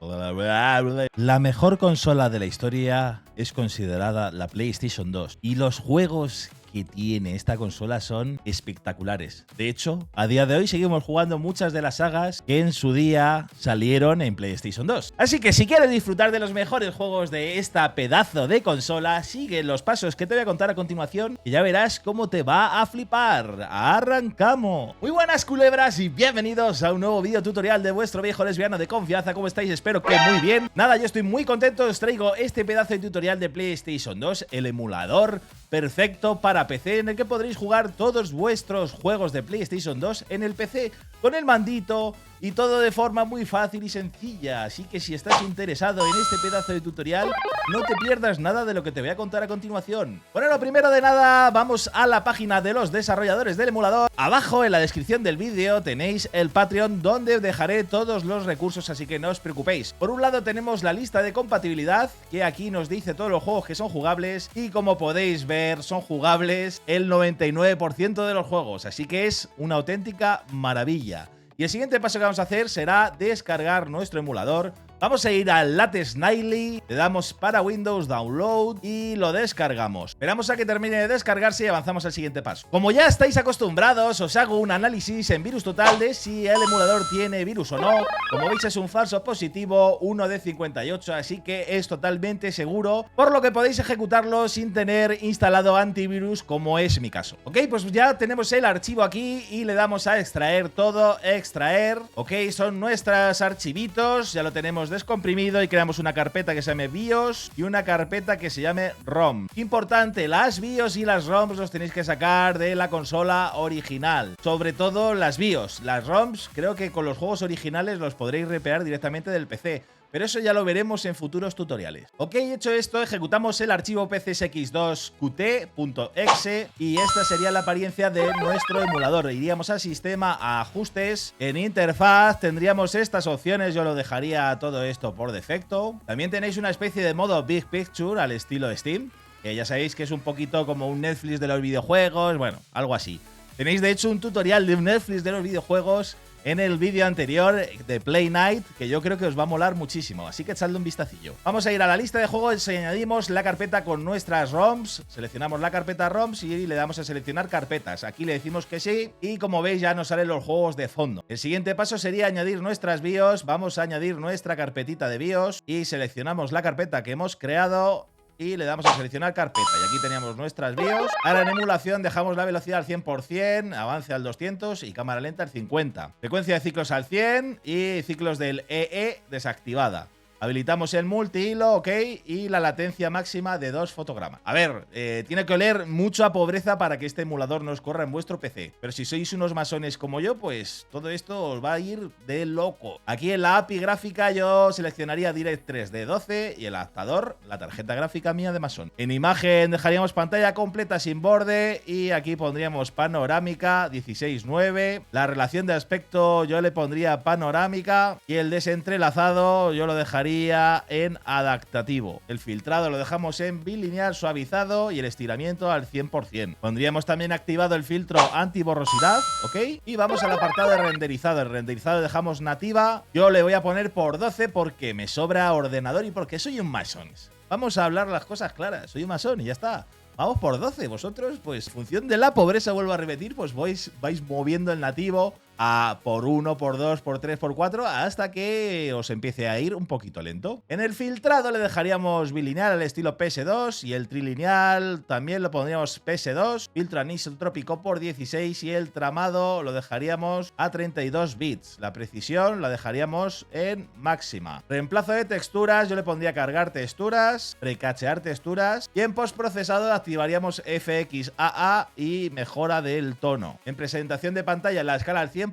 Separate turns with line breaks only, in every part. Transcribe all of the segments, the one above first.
La mejor consola de la historia es considerada la PlayStation 2 y los juegos que tiene esta consola son espectaculares. De hecho, a día de hoy seguimos jugando muchas de las sagas que en su día salieron en PlayStation 2. Así que si quieres disfrutar de los mejores juegos de esta pedazo de consola, sigue los pasos que te voy a contar a continuación y ya verás cómo te va a flipar. ¡Arrancamos! Muy buenas culebras y bienvenidos a un nuevo video tutorial de vuestro viejo lesbiano de confianza. ¿Cómo estáis? Espero que muy bien. Nada, yo estoy muy contento. Os traigo este pedazo de tutorial de PlayStation 2, el emulador perfecto para PC, en el que podréis jugar todos vuestros juegos de PlayStation 2 en el PC con el mandito y todo de forma muy fácil y sencilla. Así que si estás interesado en este pedazo de tutorial, no te pierdas nada de lo que te voy a contar a continuación. Bueno, lo primero de nada, vamos a la página de los desarrolladores del emulador. Abajo en la descripción del vídeo tenéis el Patreon, donde dejaré todos los recursos, así que no os preocupéis. Por un lado tenemos la lista de compatibilidad, que aquí nos dice todos los juegos que son jugables, y como podéis ver son jugables el 99% de los juegos, así que es una auténtica maravilla. Y el siguiente paso que vamos a hacer será descargar nuestro emulador. Vamos a ir al Latest Nightly, le damos para Windows Download y lo descargamos. Esperamos a que termine de descargarse y avanzamos al siguiente paso. Como ya estáis acostumbrados, os hago un análisis en Virus Total de si el emulador tiene virus o no. Como veis, es un falso positivo, 1 de 58, así que es totalmente seguro, por lo que podéis ejecutarlo sin tener instalado antivirus, como es mi caso. Ok, pues ya tenemos el archivo aquí y le damos a extraer todo, extraer. Ok, son nuestros archivitos, ya lo tenemos descomprimido y creamos una carpeta que se llame BIOS y una carpeta que se llame ROM. Importante, las BIOS y las ROMs los tenéis que sacar de la consola original, sobre todo las BIOS. Las ROMs creo que con los juegos originales los podréis repear directamente del PC, pero eso ya lo veremos en futuros tutoriales. Ok, hecho esto, ejecutamos el archivo pcsx2qt.exe y esta sería la apariencia de nuestro emulador. Iríamos al sistema, a ajustes, en interfaz tendríamos estas opciones, yo lo dejaría todo esto por defecto. También tenéis una especie de modo Big Picture al estilo Steam, que ya sabéis que es un poquito como un Netflix de los videojuegos, bueno, algo así. Tenéis de hecho un tutorial de un Netflix de los videojuegos en el vídeo anterior de Play Night, que yo creo que os va a molar muchísimo, así que echadle un vistacillo. Vamos a ir a la lista de juegos y añadimos la carpeta con nuestras ROMs, seleccionamos la carpeta ROMs y le damos a seleccionar carpetas. Aquí le decimos que sí y como veis ya nos salen los juegos de fondo. El siguiente paso sería añadir nuestras BIOS, vamos a añadir nuestra carpetita de BIOS y seleccionamos la carpeta que hemos creado y le damos a seleccionar carpeta. Y aquí teníamos nuestras BIOS. Ahora en emulación dejamos la velocidad al 100%, avance al 200 y cámara lenta al 50. Frecuencia de ciclos al 100 y ciclos del EE desactivada. Habilitamos el multihilo, ok, y la latencia máxima de 2 fotogramas. A ver, tiene que oler mucho a pobreza para que este emulador no os corra en vuestro PC. Pero si sois unos masones como yo, pues todo esto os va a ir de loco. Aquí en la API gráfica yo seleccionaría DirectX de 12 y el adaptador, la tarjeta gráfica mía de masón. En imagen dejaríamos pantalla completa sin borde y aquí pondríamos panorámica 16:9. La relación de aspecto yo le pondría panorámica y el desentrelazado yo lo dejaría en adaptativo. El filtrado lo dejamos en bilineal suavizado y el estiramiento al 100%. Pondríamos también activado el filtro antiborrosidad, ¿ok? Y vamos al apartado de renderizado. El renderizado dejamos nativa. Yo le voy a poner por 12 porque me sobra ordenador y porque soy un masón. Vamos a hablar las cosas claras. Soy un masón y ya está. Vamos por 12. Vosotros, pues, en función de la pobreza, vuelvo a repetir, pues vais moviendo el nativo a por 1, por 2, por 3, por 4, hasta que os empiece a ir un poquito lento. En el filtrado le dejaríamos bilineal al estilo PS2 y el trilineal también lo pondríamos PS2, filtro anisotrópico por 16 y el tramado lo dejaríamos a 32 bits. La precisión la dejaríamos en máxima. Reemplazo de texturas, yo le pondría cargar texturas, precachear texturas y en postprocesado activaríamos FXAA y mejora del tono. En presentación de pantalla la escala al 100%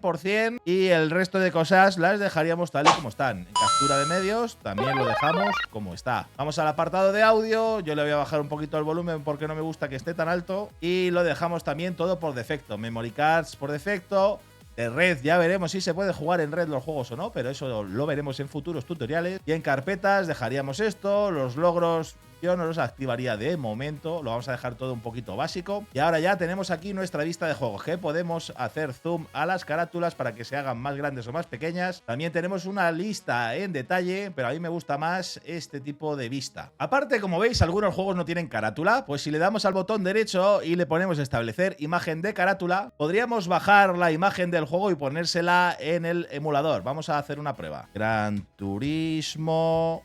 y el resto de cosas las dejaríamos tal y como están. En captura de medios también lo dejamos como está. Vamos al apartado de audio, yo le voy a bajar un poquito el volumen porque no me gusta que esté tan alto y lo dejamos también todo por defecto. Memory cards por defecto. De red ya veremos si se puede jugar en red los juegos o no, pero eso lo veremos en futuros tutoriales. Y en carpetas dejaríamos esto, los logros Yo no los activaría de momento, lo vamos a dejar todo un poquito básico. Y ahora ya tenemos aquí nuestra vista de juego, que podemos hacer zoom a las carátulas para que se hagan más grandes o más pequeñas. También tenemos una lista en detalle, pero a mí me gusta más este tipo de vista. Aparte, como veis, algunos juegos no tienen carátula, pues si le damos al botón derecho y le ponemos establecer imagen de carátula, podríamos bajar la imagen del juego y ponérsela en el emulador. Vamos a hacer una prueba. Gran Turismo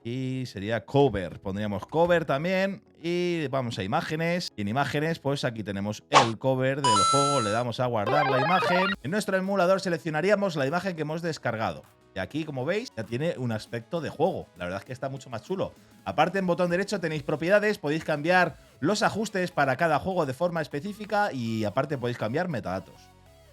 y sería cover. Pondríamos cover también. Y vamos a imágenes. Y en imágenes, pues aquí tenemos el cover del juego. Le damos a guardar la imagen. En nuestro emulador seleccionaríamos la imagen que hemos descargado. Y aquí, como veis, ya tiene un aspecto de juego. La verdad es que está mucho más chulo. Aparte, en botón derecho tenéis propiedades. Podéis cambiar los ajustes para cada juego de forma específica. Y aparte podéis cambiar metadatos.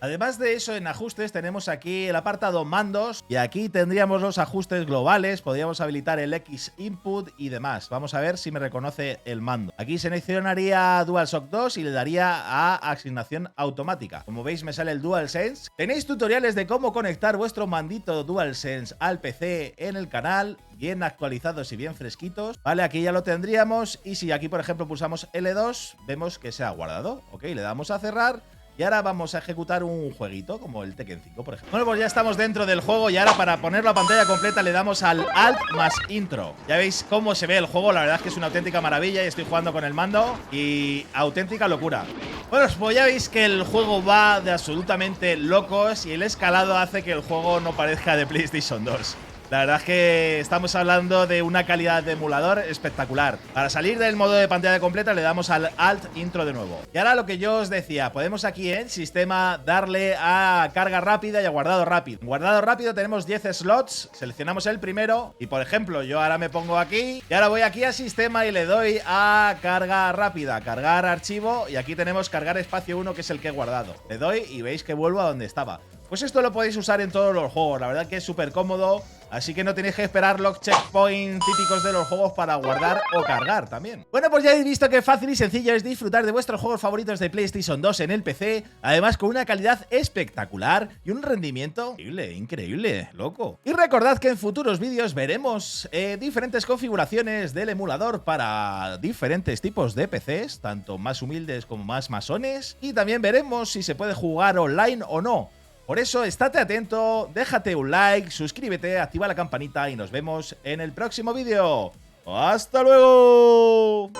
Además de eso, en ajustes tenemos aquí el apartado mandos y aquí tendríamos los ajustes globales, podríamos habilitar el X input y demás. Vamos a ver si me reconoce el mando. Aquí seleccionaría DualShock 2 y le daría a asignación automática. Como veis me sale el DualSense. Tenéis tutoriales de cómo conectar vuestro mandito DualSense al PC en el canal, bien actualizados y bien fresquitos. Vale, aquí ya lo tendríamos y si aquí por ejemplo pulsamos L2, vemos que se ha guardado. Ok, le damos a cerrar. Y ahora vamos a ejecutar un jueguito, como el Tekken 5, por ejemplo. Bueno, pues ya estamos dentro del juego y ahora para ponerlo a pantalla completa le damos al Alt más Intro. Ya veis cómo se ve el juego, la verdad es que es una auténtica maravilla y estoy jugando con el mando y auténtica locura. Bueno, pues ya veis que el juego va de absolutamente locos y el escalado hace que el juego no parezca de PlayStation 2. La verdad es que estamos hablando de una calidad de emulador espectacular. Para salir del modo de pantalla completa le damos al Alt Intro de nuevo. Y ahora lo que yo os decía, podemos aquí en Sistema darle a carga rápida y a guardado rápido. En guardado rápido tenemos 10 slots, seleccionamos el primero y por ejemplo yo ahora me pongo aquí y ahora voy aquí a Sistema y le doy a carga rápida, cargar archivo y aquí tenemos cargar espacio 1 que es el que he guardado. Le doy y veis que vuelvo a donde estaba. Pues esto lo podéis usar en todos los juegos, la verdad que es súper cómodo, así que no tenéis que esperar los checkpoints típicos de los juegos para guardar o cargar también. Bueno, pues ya habéis visto que fácil y sencillo es disfrutar de vuestros juegos favoritos de PlayStation 2 en el PC, además con una calidad espectacular y un rendimiento increíble, loco. Y recordad que en futuros vídeos veremos diferentes configuraciones del emulador para diferentes tipos de PCs, tanto más humildes como más masones, y también veremos si se puede jugar online o no. Por eso, estate atento, déjate un like, suscríbete, activa la campanita y nos vemos en el próximo vídeo. ¡Hasta luego!